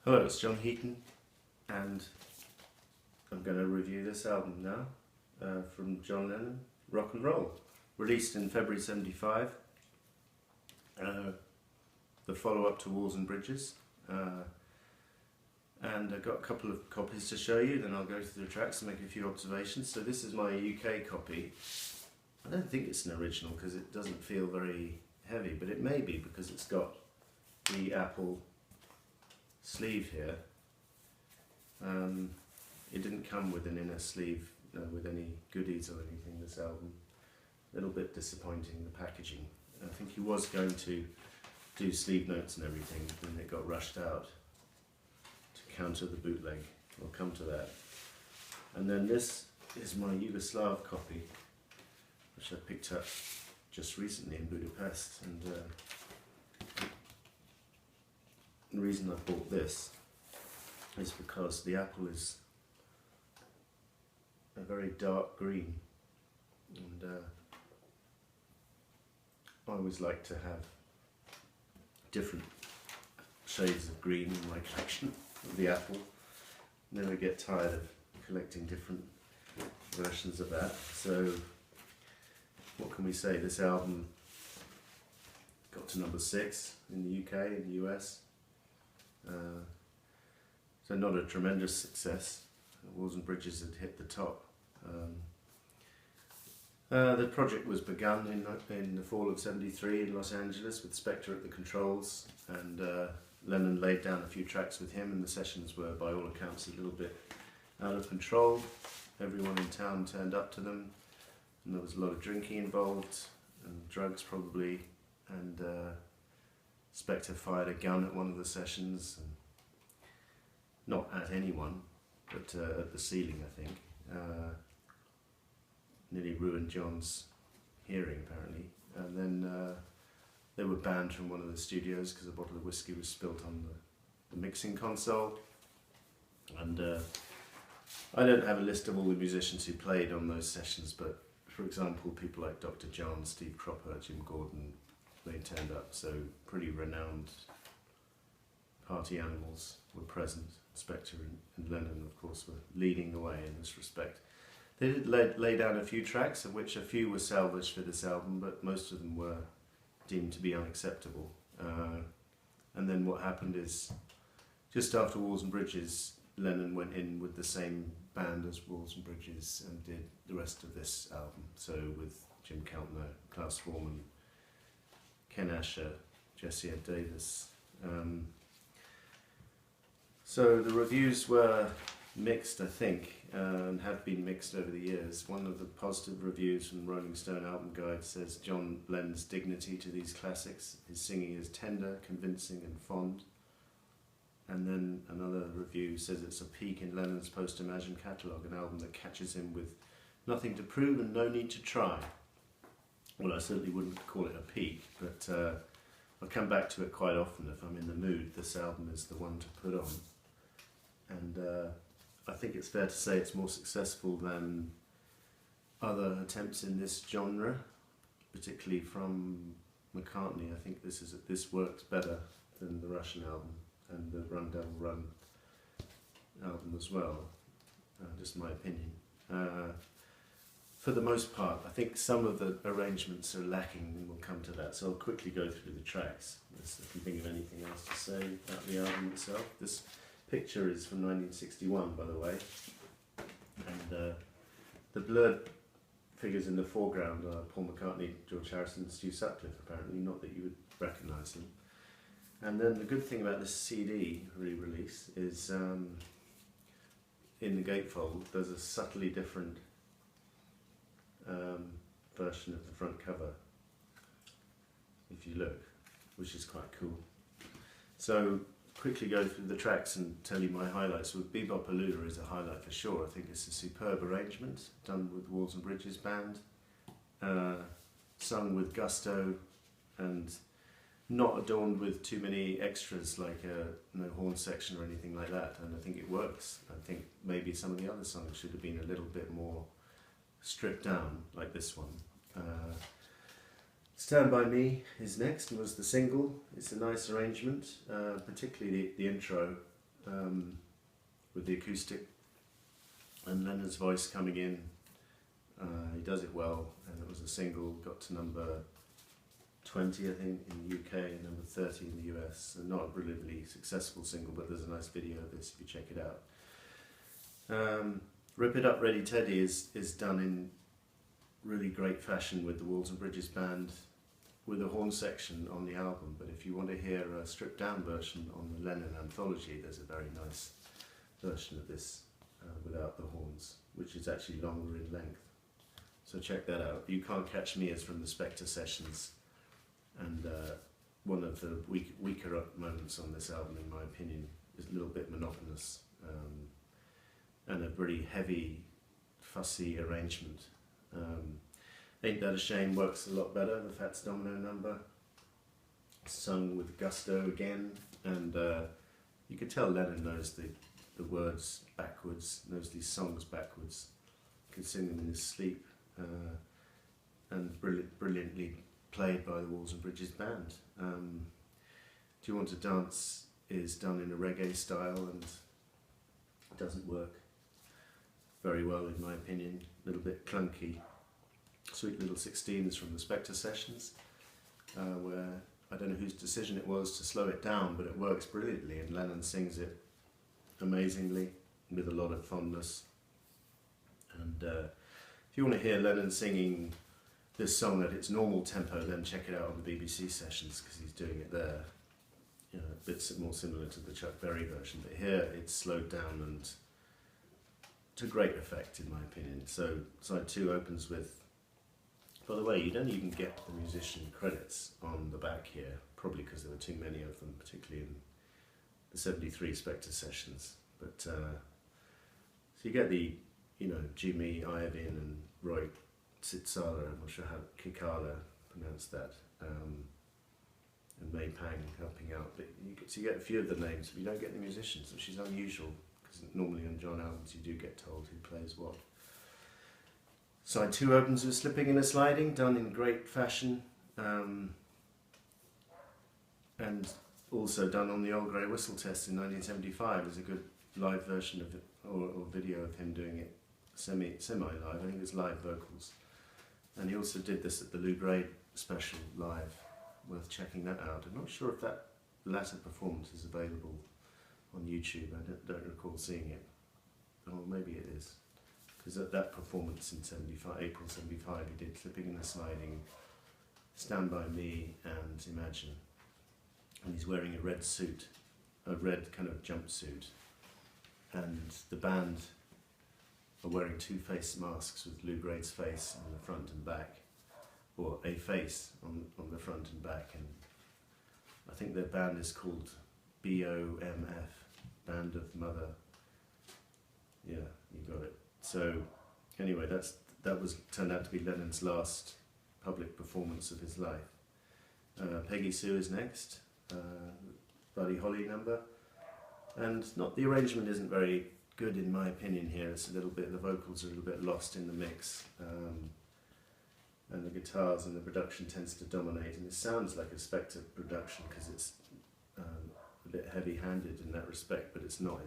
Hello, it's John Heaton, and I'm going to review this album now from John Lennon, Rock and Roll, released in February '75, the follow-up to Walls and Bridges, and I've got a couple of copies to show you, then I'll go through the tracks and make a few observations. So this is my UK copy. I don't think it's an original because it doesn't feel very heavy, but it may be because it's got the Apple sleeve here. It didn't come with an inner sleeve with any goodies or anything, this album. A little bit disappointing, the packaging. I think he was going to do sleeve notes and everything, and it got rushed out to counter the bootleg. We'll come to that. And then this is my Yugoslav copy, which I picked up just recently in Budapest, and the reason I bought this is because the Apple is a very dark green, and I always like to have different shades of green in my collection of the Apple. Never get tired of collecting different versions of that. So what can we say? This album got to number 6 in the UK, in the US. So not a tremendous success. Walls and Bridges had hit the top. The project was begun in the fall of '73 in Los Angeles with Spector at the controls, and Lennon laid down a few tracks with him, and the sessions were by all accounts a little bit out of control. Everyone in town turned up to them, and there was a lot of drinking involved, and drugs probably, and Spector fired a gun at one of the sessions, and not at anyone, but at the ceiling, I think. Nearly ruined John's hearing, apparently. And then they were banned from one of the studios because a bottle of whiskey was spilt on the mixing console. And I don't have a list of all the musicians who played on those sessions, but for example, people like Dr. John, Steve Cropper, Jim Gordon, they turned up, so pretty renowned party animals were present. Spector and Lennon, of course, were leading the way in this respect. They did lay down a few tracks, of which a few were salvaged for this album, but most of them were deemed to be unacceptable. And then what happened is, just after Walls and Bridges, Lennon went in with the same band as Walls and Bridges and did the rest of this album. So with Jim Keltner, Klaus Voormann, Ken Asher, Jesse Ed Davis. So the reviews were mixed, I think, and have been mixed over the years. One of the positive reviews from the Rolling Stone Album Guide says John lends dignity to these classics. His singing is tender, convincing and fond. And then another review says it's a peak in Lennon's post-Imagine catalogue, an album that catches him with nothing to prove and no need to try. Well, I certainly wouldn't call it a peak, but I'll come back to it quite often if I'm in the mood. This album is the one to put on. And I think it's fair to say it's more successful than other attempts in this genre, particularly from McCartney. I think this works better than the Russian album and the Run Devil Run album as well, just my opinion. For the most part, I think some of the arrangements are lacking, and we'll come to that, so I'll quickly go through the tracks, if you think of anything else to say about the album itself. This picture is from 1961, by the way, and the blurred figures in the foreground are Paul McCartney, George Harrison and Stu Sutcliffe, apparently, not that you would recognise them. And then the good thing about this CD re-release is in the gatefold there's a subtly different version of the front cover, if you look, which is quite cool. So quickly go through the tracks and tell you my highlights. With Bebop Alula is a highlight for sure. I think it's a superb arrangement done with Walls and Bridges band, sung with gusto and not adorned with too many extras like no horn section or anything like that, and I think it works. I think maybe some of the other songs should have been a little bit more stripped down like this one. Stand By Me is next and was the single. It's a nice arrangement, particularly the intro. with the acoustic and Lennon's voice coming in. He does it well, and it was a single, got to number 20 I think in the UK and number 30 in the US. So not a brilliantly successful single, but there's a nice video of this if you check it out. Rip It Up Ready Teddy is done in really great fashion with the Walls and Bridges band with a horn section on the album, but if you want to hear a stripped down version on the Lennon anthology, there's a very nice version of this without the horns, which is actually longer in length. So check that out. You Can't Catch Me is from the Spectre sessions, and one of the weaker moments on this album, in my opinion, is a little bit monotonous and a pretty heavy, fussy arrangement. Ain't That a Shame works a lot better, the Fats Domino number, sung with gusto again, and you could tell Lennon knows the words backwards, knows these songs backwards, can sing them in his sleep, and brilliantly played by the Walls and Bridges band. Do You Want to Dance is done in a reggae style and doesn't work very well in my opinion, a little bit clunky. Sweet Little 16s from the Spectre sessions, where I don't know whose decision it was to slow it down, but it works brilliantly, and Lennon sings it amazingly with a lot of fondness. And if you want to hear Lennon singing this song at its normal tempo, then check it out on the BBC sessions, because he's doing it there, you know, a bit more similar to the Chuck Berry version, but here it's slowed down and to great effect in my opinion. So side 2 opens with, by the way, you don't even get the musician credits on the back here, probably because there were too many of them, particularly in the 73 Spectre sessions. But so you get the, you know, Jimmy Iovine and Roy Tsitsala, I'm not sure how Kikala pronounced that, and May Pang helping out. But so you get a few of the names, but you don't get the musicians, which is unusual, because normally on John albums you do get told who plays what. Side 2 opens with Slipping and a Sliding, done in great fashion, and also done on the Old Grey Whistle Test in 1975. There's a good live version of it, or video of him doing it semi-live. I think it's live vocals. And he also did this at the Lou Grade special live, worth checking that out. I'm not sure if that latter performance is available on YouTube. I don't recall seeing it. Or maybe it is. Because at that performance in April 75, he did Slipping and a Sliding, Stand By Me and Imagine. And he's wearing a red suit, a red kind of jumpsuit. And the band are wearing 2 face masks with Lou Grade's face on the front and back, or a face on the front and back. And I think their band is called BOMF, Band of Mother. Yeah, you got it. So anyway, that was turned out to be Lennon's last public performance of his life. Peggy Sue is next, Buddy Holly number, and the arrangement isn't very good in my opinion here. It's a little bit, the vocals are a little bit lost in the mix, and the guitars and the production tends to dominate, and it sounds like a Spectre production because it's a bit heavy-handed in that respect, but it's not.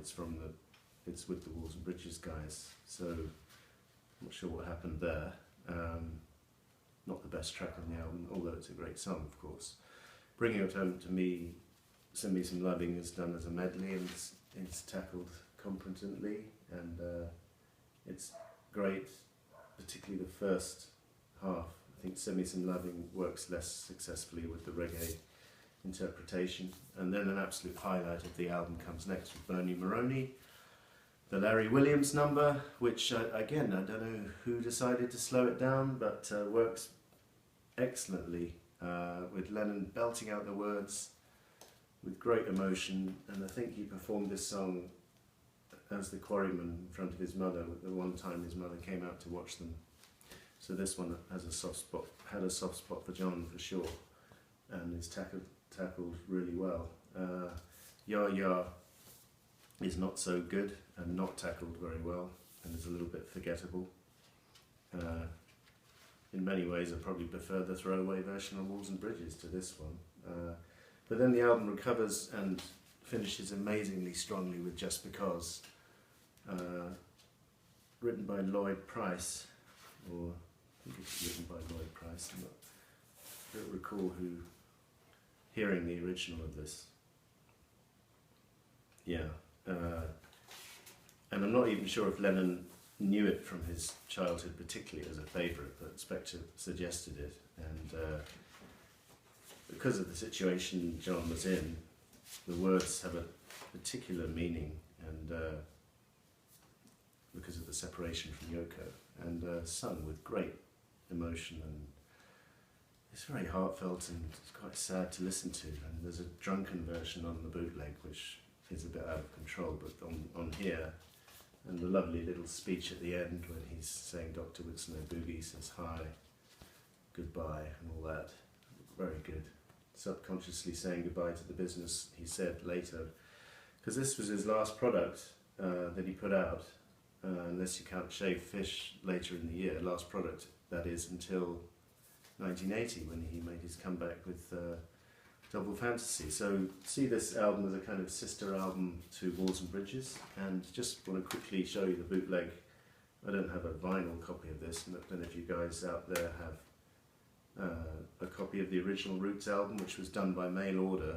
It's with the Walls and Bridges guys, so I'm not sure what happened there. Not the best track on the album, although it's a great song, of course. Bringing It Home to Me, Send Me Some Loving is done as a medley, and it's tackled competently, and it's great, particularly the first half. I think Send Me Some Loving works less successfully with the reggae interpretation, and then an absolute highlight of the album comes next with Bernie Maroney, the Larry Williams number, which again, I don't know who decided to slow it down, but works excellently, with Lennon belting out the words with great emotion. And I think he performed this song as the quarryman in front of his mother, the one time his mother came out to watch them. So this one has a soft spot, had a soft spot for John for sure, and is tackled really well. Ya Ya is not so good and not tackled very well, and is a little bit forgettable. In many ways I probably prefer the throwaway version on Walls and Bridges to this one. But then the album recovers and finishes amazingly strongly with Just Because, written by Lloyd Price, or I think it's written by Lloyd Price. I don't recall hearing the original of this. Yeah, and I'm not even sure if Lennon knew it from his childhood particularly as a favourite, but Spector suggested it, and because of the situation John was in, the words have a particular meaning, and because of the separation from Yoko, and sung with great emotion, and it's very heartfelt and it's quite sad to listen to. And there's a drunken version on the bootleg which is a bit out of control, but on here, and the lovely little speech at the end when he's saying Dr. Winslow Boogie says hi, goodbye, and all that, very good. Subconsciously saying goodbye to the business, he said later, because this was his last product that he put out, unless you count Shaved Fish later in the year, last product that is until 1980 when he made his comeback with Double Fantasy. So see this album as a kind of sister album to Walls and Bridges, and just want to quickly show you the bootleg. I don't have a vinyl copy of this, and I don't know if you guys out there have a copy of the original Roots album, which was done by mail order.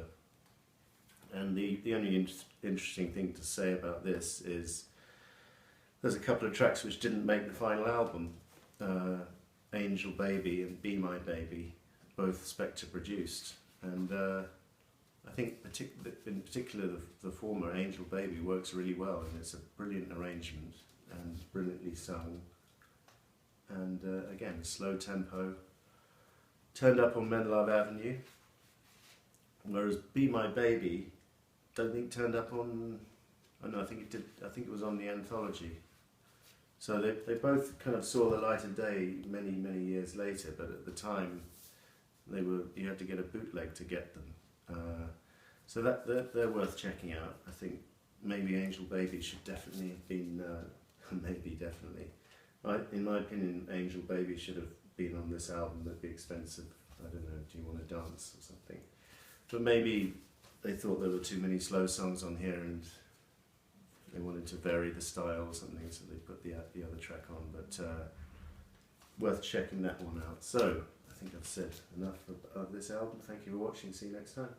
And the only interesting thing to say about this is there's a couple of tracks which didn't make the final album. Angel Baby and Be My Baby, both Spector produced, and I think in particular the former, Angel Baby, works really well, and it's a brilliant arrangement and brilliantly sung, and again, slow tempo, turned up on Men Love Avenue, whereas Be My Baby, don't think turned up on, oh no, I think it did, I think it was on the Anthology. So they both kind of saw the light of day many years later, but at the time you had to get a bootleg to get them. So they're worth checking out. I think maybe Angel Baby should definitely have been, in my opinion, Angel Baby should have been on this album. That'd be expensive. I don't know, Do You Want to Dance or something. But maybe they thought there were too many slow songs on here and they wanted to vary the style or something, so they put the other track on, but worth checking that one out. So, I think I've said enough about this album. Thank you for watching. See you next time.